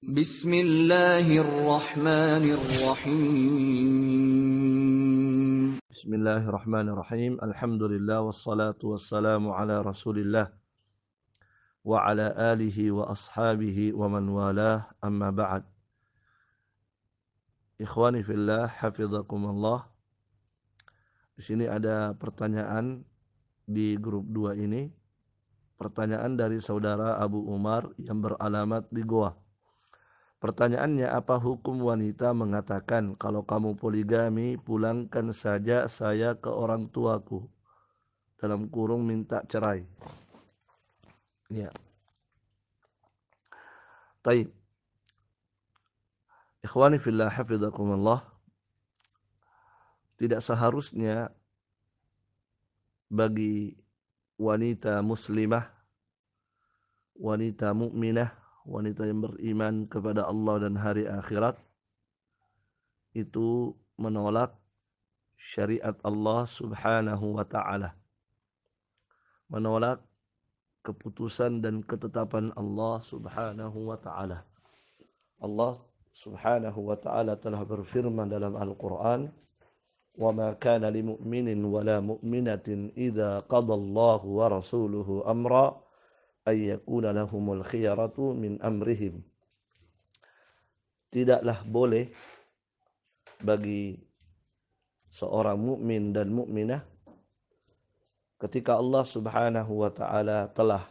Bismillahirrahmanirrahim. Bismillahirrahmanirrahim. Alhamdulillah wassalatu wassalamu ala Rasulillah wa ala alihi wa ashabihi wa man walah, amma ba'd. Ikhwani fillah, hafizakumullah. Di sini ada pertanyaan di grup 2 ini. Pertanyaan dari saudara Abu Umar yang beralamat di Goa. Pertanyaannya, apa hukum wanita mengatakan, kalau kamu poligami, pulangkan saja saya ke orang tuaku, dalam kurung minta cerai. Ya. Taib. Ikhwani fillah, hafizakumullah. Tidak seharusnya bagi wanita muslimah, wanita mukminah, wanita yang beriman kepada Allah dan hari akhirat, itu menolak syariat Allah subhanahu wa ta'ala, menolak keputusan dan ketetapan Allah subhanahu wa ta'ala. Allah subhanahu wa ta'ala telah berfirman dalam Al-Quran, وَمَا كَانَ لِمُؤْمِنٍ وَلَا مُؤْمِنَةٍ إِذَا قَضَى اللَّهُ وَرَسُولُهُ أَمْرًا أَن يَكُونَ لَهُمُ الْخِيَرَةُ مِنْ أَمْرِهِمْ. Tidaklah boleh bagi seorang mukmin dan mukminah ketika Allah subhanahu wa ta'ala telah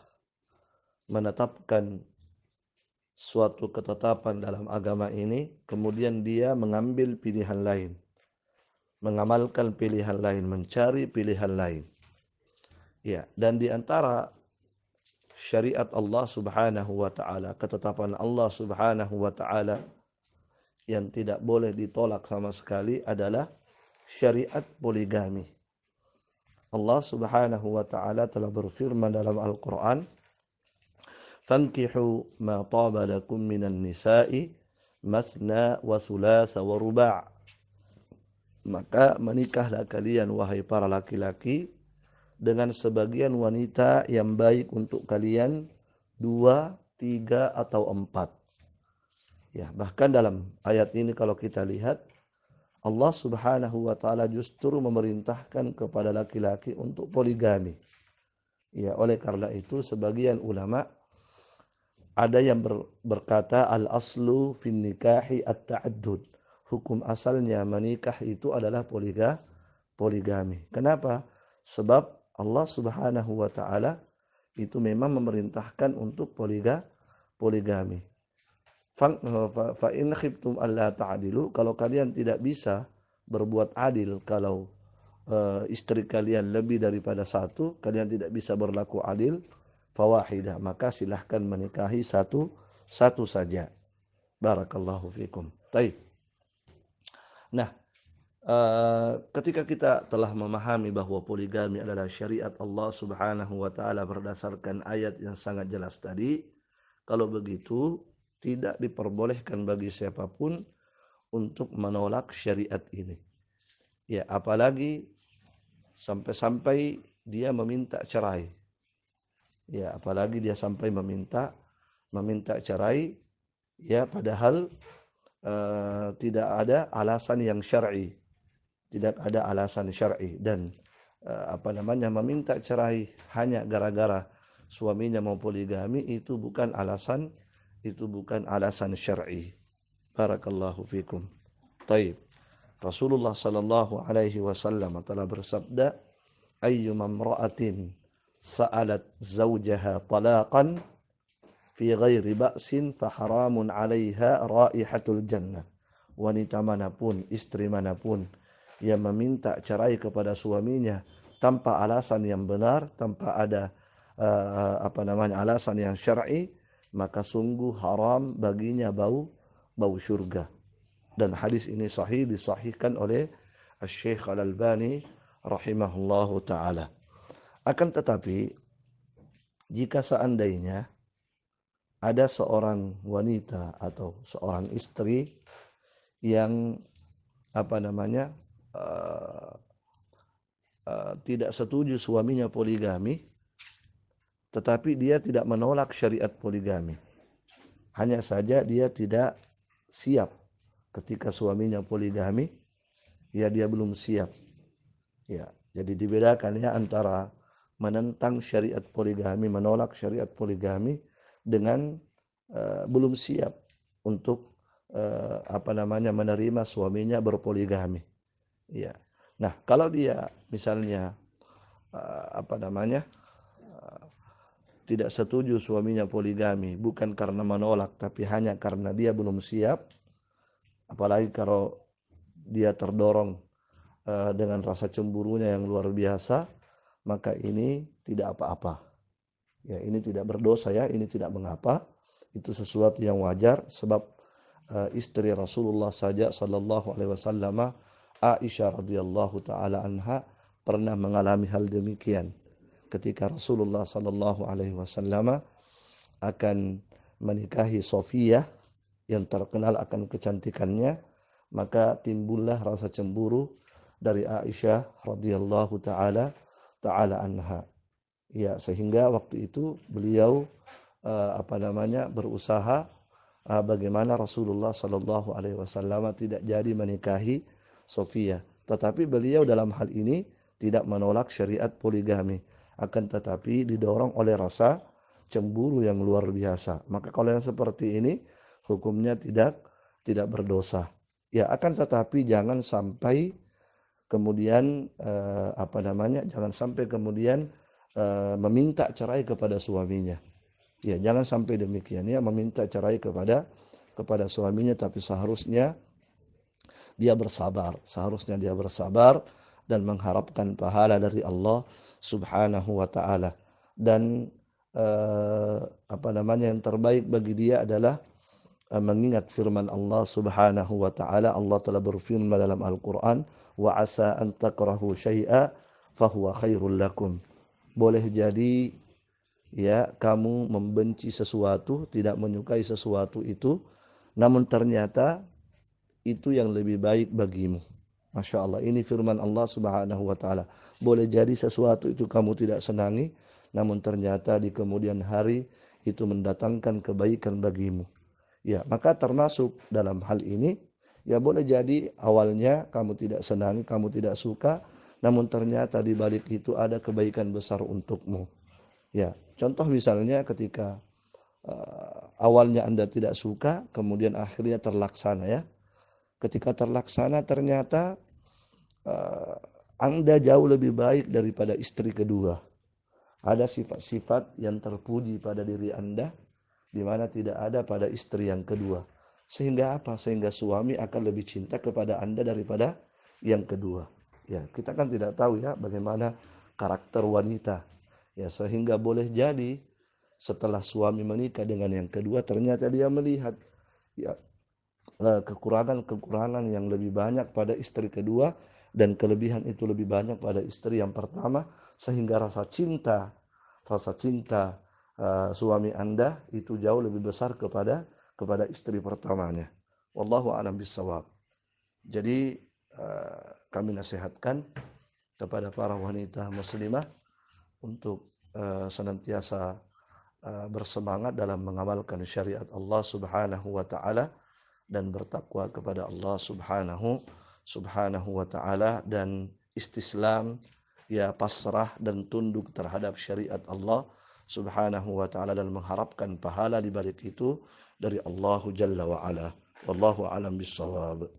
menetapkan suatu ketetapan dalam agama ini, kemudian dia mengambil pilihan lain, mengamalkan pilihan lain, mencari pilihan lain. Ya, dan di antara syariat Allah subhanahu wa ta'ala, ketetapan Allah subhanahu wa ta'ala yang tidak boleh ditolak sama sekali adalah syariat poligami. Allah subhanahu wa ta'ala telah berfirman dalam Al-Quran, فَانْكِحُوا مَا طَابَ لَكُمْ مِنَ النِّسَاءِ مَثْنَى وَثُلَاثَ وَرُبَاعَ. Maka menikahlah kalian, wahai para laki-laki, dengan sebagian wanita yang baik untuk kalian, 2, 3, atau 4. Ya, bahkan dalam ayat ini kalau kita lihat, Allah subhanahu wa ta'ala justru memerintahkan kepada laki-laki untuk poligami. Ya, oleh karena itu sebagian ulama ada yang berkata al-aslu fin nikahi at-ta'addud. Hukum asalnya menikah itu adalah poligami. Kenapa? Sebab Allah subhanahu wa ta'ala itu memang memerintahkan untuk poligami. Fa in khiftum alla ta'dilu, kalau kalian tidak bisa berbuat adil, kalau istri kalian lebih daripada satu, kalian tidak bisa berlaku adil, fawahidah, maka silahkan menikahi satu saja. Barakallahu fikum. Taib. Nah, ketika kita telah memahami bahwa poligami adalah syariat Allah subhanahu wa ta'ala berdasarkan ayat yang sangat jelas tadi, kalau begitu tidak diperbolehkan bagi siapapun untuk menolak syariat ini. Ya, apalagi sampai-sampai dia meminta cerai. Ya, apalagi dia sampai meminta cerai, ya, padahal tidak ada alasan yang syar'i. Tidak ada alasan syar'i, dan meminta cerai hanya gara-gara suaminya mau poligami, itu bukan alasan syar'i. Barakallahu fikum. Taib. Rasulullah sallallahu alaihi wasallam telah bersabda, ayyuma imra'atin sa'alat zawjaha talaqan fi ghairi ba'sin fa haramun 'alaiha raihatul jannah. Wanita manapun, istri manapun yang meminta cerai kepada suaminya tanpa alasan yang benar, tanpa ada alasan yang syar'i, maka sungguh haram baginya bau syurga. Dan hadis ini sahih, disahihkan oleh Syekh Al-Albani rahimahullahu ta'ala. Akan tetapi, jika seandainya ada seorang wanita atau seorang istri yang tidak setuju suaminya poligami, tetapi dia tidak menolak syariat poligami, Hanya saja dia tidak siap ketika suaminya poligami, ya dia belum siap. Ya, jadi dibedakan ya antara menentang syariat poligami, menolak syariat poligami dengan belum siap untuk menerima suaminya berpoligami. Ya. Nah, kalau dia misalnya tidak setuju suaminya poligami, bukan karena menolak tapi hanya karena dia belum siap, apalagi kalau dia terdorong dengan rasa cemburunya yang luar biasa, maka ini tidak apa-apa. Ya, ini tidak berdosa ya, ini tidak mengapa. Itu sesuatu yang wajar sebab istri Rasulullah saja sallallahu alaihi wasallam, Aisyah radhiyallahu taala anha, pernah mengalami hal demikian. Ketika Rasulullah sallallahu alaihi wasallam akan menikahi Sofiyah yang terkenal akan kecantikannya, maka timbullah rasa cemburu dari Aisyah radhiyallahu taala anha. Ya, sehingga waktu itu beliau berusaha bagaimana Rasulullah sallallahu alaihi wasallam tidak jadi menikahi Sofiyah. Tetapi beliau dalam hal ini tidak menolak syariat poligami, akan tetapi didorong oleh rasa cemburu yang luar biasa. Maka kalau yang seperti ini hukumnya tidak berdosa. Ya, akan tetapi jangan sampai kemudian jangan sampai kemudian meminta cerai kepada suaminya. Ya, jangan sampai demikian ya, meminta cerai kepada suaminya, tapi seharusnya dia bersabar dan mengharapkan pahala dari Allah Subhanahu wa taala. Dan yang terbaik bagi dia adalah mengingat firman Allah Subhanahu wa taala. Allah telah berfirman dalam Al-Qur'an, wa asa an takrahu syai'a fahuwa khairul lakum. Boleh jadi ya kamu membenci sesuatu, tidak menyukai sesuatu itu, namun ternyata itu yang lebih baik bagimu. Masya Allah, ini firman Allah Subhanahu wa taala. Boleh jadi sesuatu itu kamu tidak senangi, namun ternyata di kemudian hari itu mendatangkan kebaikan bagimu. Ya, maka termasuk dalam hal ini, ya boleh jadi awalnya kamu tidak senang, kamu tidak suka, namun ternyata di balik itu ada kebaikan besar untukmu. Ya, contoh misalnya ketika awalnya Anda tidak suka, kemudian akhirnya terlaksana ya. Ketika terlaksana ternyata Anda jauh lebih baik daripada istri kedua. Ada sifat-sifat yang terpuji pada diri Anda di mana tidak ada pada istri yang kedua. Sehingga apa? Sehingga suami akan lebih cinta kepada Anda daripada yang kedua. Ya, kita kan tidak tahu ya bagaimana karakter wanita. Ya, sehingga boleh jadi setelah suami menikah dengan yang kedua ternyata dia melihat ya kekurangan-kekurangan yang lebih banyak pada istri kedua dan kelebihan itu lebih banyak pada istri yang pertama, sehingga rasa cinta suami Anda itu jauh lebih besar kepada istri pertamanya. Wallahu a'lam bishawab. Jadi kami nasihatkan kepada para wanita muslimah untuk senantiasa bersemangat dalam mengamalkan syariat Allah Subhanahu wa taala dan bertakwa kepada Allah Subhanahu wa taala, dan istislam, ya pasrah dan tunduk terhadap syariat Allah Subhanahu wa taala, dan mengharapkan pahala di balik itu dari Allah Jalla wa ala. Wallahu a'lam bishawab.